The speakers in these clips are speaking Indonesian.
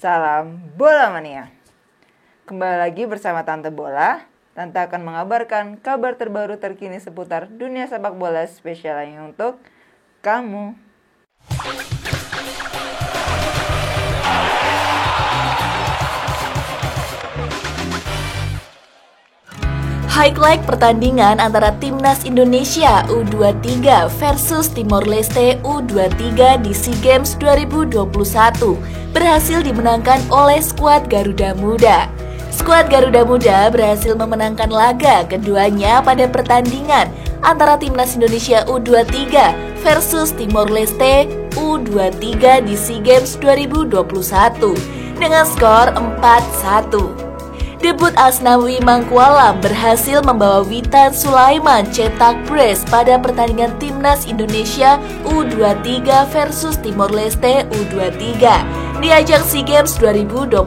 Salam Bola Mania. Kembali lagi bersama Tante Bola. Tante akan mengabarkan kabar terbaru terkini seputar dunia sepak bola spesial yang untuk kamu. Highlight pertandingan antara Timnas Indonesia U23 versus Timor Leste U23 di SEA Games 2021 berhasil dimenangkan oleh skuad Garuda Muda. Skuad Garuda Muda berhasil memenangkan laga keduanya pada pertandingan antara Timnas Indonesia U23 versus Timor Leste U23 di SEA Games 2021 dengan skor 4-1. Debut Asnawi Mangkualam berhasil membawa Witan Sulaiman cetak brace pada pertandingan Timnas Indonesia U23 versus Timor Leste U23 di ajang SEA Games 2021.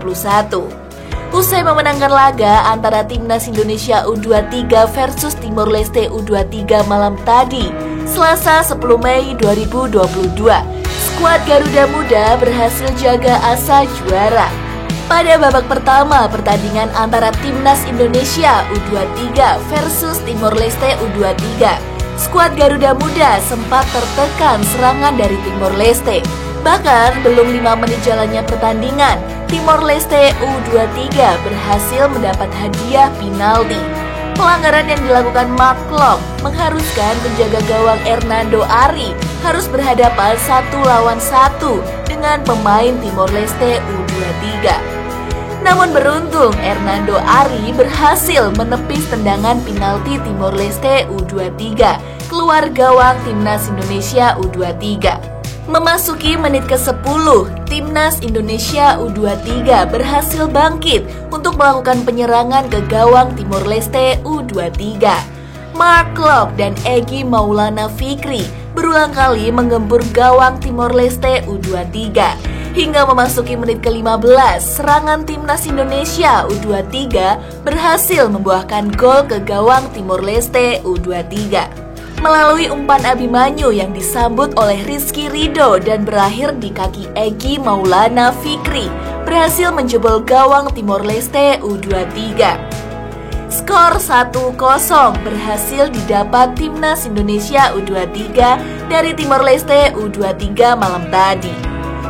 Usai memenangkan laga antara Timnas Indonesia U23 versus Timor Leste U23 malam tadi, Selasa 10 Mei 2022, skuad Garuda Muda berhasil jaga asa juara. Pada babak pertama pertandingan antara Timnas Indonesia U23 versus Timor Leste U23, skuad Garuda Muda sempat tertekan serangan dari Timor Leste. Bahkan belum 5 menit jalannya pertandingan, Timor Leste U23 berhasil mendapat hadiah penalti. Pelanggaran yang dilakukan Mark Klok mengharuskan penjaga gawang Hernando Ari harus berhadapan 1 lawan 1 dengan pemain Timor Leste U23. Namun beruntung, Hernando Ari berhasil menepis tendangan penalti Timor Leste U23 keluar gawang Timnas Indonesia U23. Memasuki menit ke-10, Timnas Indonesia U23 berhasil bangkit untuk melakukan penyerangan ke gawang Timor Leste U23. Mark Klok dan Egy Maulana Fikri berulang kali menggempur gawang Timor Leste U23. Hingga memasuki menit ke-15, serangan Timnas Indonesia U23 berhasil membuahkan gol ke gawang Timor Leste U23. Melalui umpan Abimanyu yang disambut oleh Rizky Ridho dan berakhir di kaki Egy Maulana Fikri, berhasil menjebol gawang Timor Leste U23. Skor 1-0 berhasil didapat Timnas Indonesia U23 dari Timor Leste U23 malam tadi.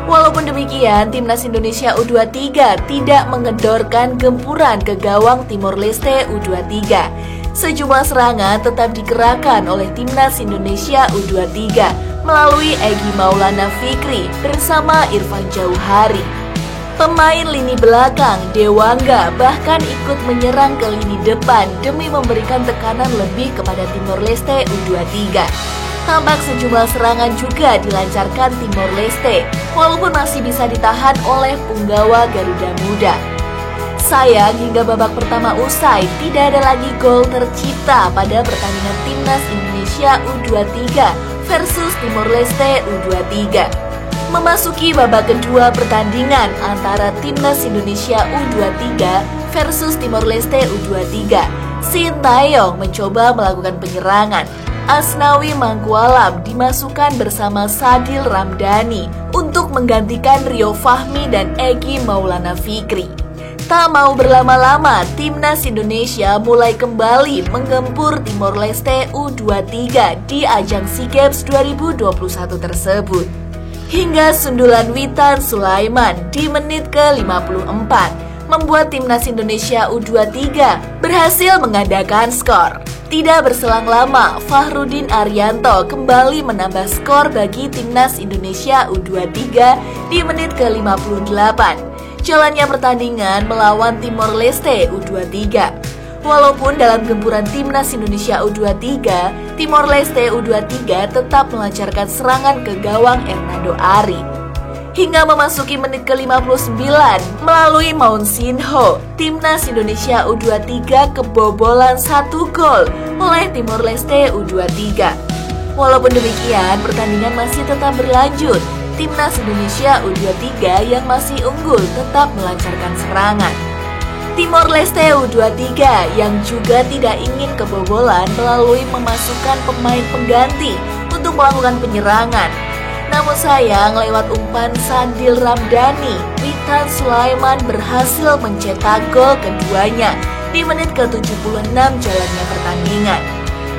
Walaupun demikian, Timnas Indonesia U23 tidak mengendorkan gempuran ke gawang Timor Leste U23. Sejumlah serangan tetap dikerahkan oleh Timnas Indonesia U23 melalui Egy Maulana Fikri bersama Irfan Jauhari. Pemain lini belakang Dewangga bahkan ikut menyerang ke lini depan demi memberikan tekanan lebih kepada Timor Leste U23. Tampak sejumlah serangan juga dilancarkan Timor Leste, walaupun masih bisa ditahan oleh punggawa Garuda Muda. Sayang, hingga babak pertama usai, tidak ada lagi gol tercipta pada pertandingan Timnas Indonesia U23 versus Timor Leste U23. Memasuki babak kedua pertandingan antara Timnas Indonesia U23 versus Timor Leste U23, Sintayong mencoba melakukan penyerangan. Asnawi Mangkualam dimasukkan bersama Sadil Ramdhani untuk menggantikan Rio Fahmi dan Egy Maulana Fikri. Tak mau berlama-lama, Timnas Indonesia mulai kembali menggempur Timor Leste U23 di ajang SEA Games 2021 tersebut. Hingga sundulan Witan Sulaiman di menit ke-54 membuat Timnas Indonesia U23 berhasil menggandakan skor. Tidak berselang lama, Fahrudin Arianto kembali menambah skor bagi Timnas Indonesia U23 di menit ke-58. Jalannya pertandingan melawan Timor Leste U23. Walaupun dalam gempuran Timnas Indonesia U23, Timor Leste U23 tetap melancarkan serangan ke gawang Hernando Ari. Hingga memasuki menit ke-59, melalui Maun Sinho, Timnas Indonesia U23 kebobolan 1 gol oleh Timor Leste U23. Walaupun demikian, pertandingan masih tetap berlanjut. Timnas Indonesia U23 yang masih unggul tetap melancarkan serangan. Timor Leste U23 yang juga tidak ingin kebobolan melalui memasukkan pemain pengganti untuk melakukan penyerangan. Namun sayang, lewat umpan Sadil Ramdhani, Sultan Sulaiman berhasil mencetak gol keduanya di menit ke-76 jalannya pertandingan.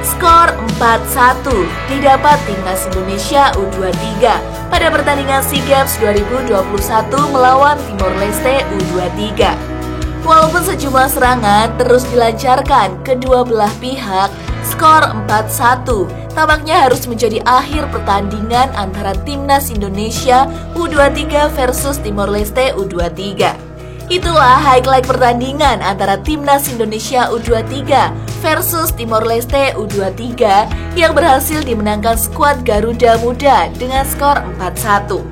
Skor 4-1 didapat Timnas Indonesia U23 pada pertandingan SEA Games 2021 melawan Timor Leste U23. Walaupun sejumlah serangan terus dilancarkan kedua belah pihak, skor 4-1 tampaknya harus menjadi akhir pertandingan antara Timnas Indonesia U23 versus Timor Leste U23. Itulah highlight pertandingan antara Timnas Indonesia U23 versus Timor Leste U23 yang berhasil dimenangkan skuad Garuda Muda dengan skor 4-1.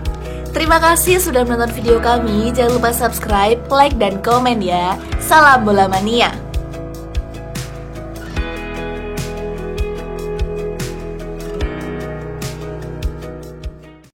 Terima kasih sudah menonton video kami. Jangan lupa subscribe, like, dan komen ya. Salam bola mania.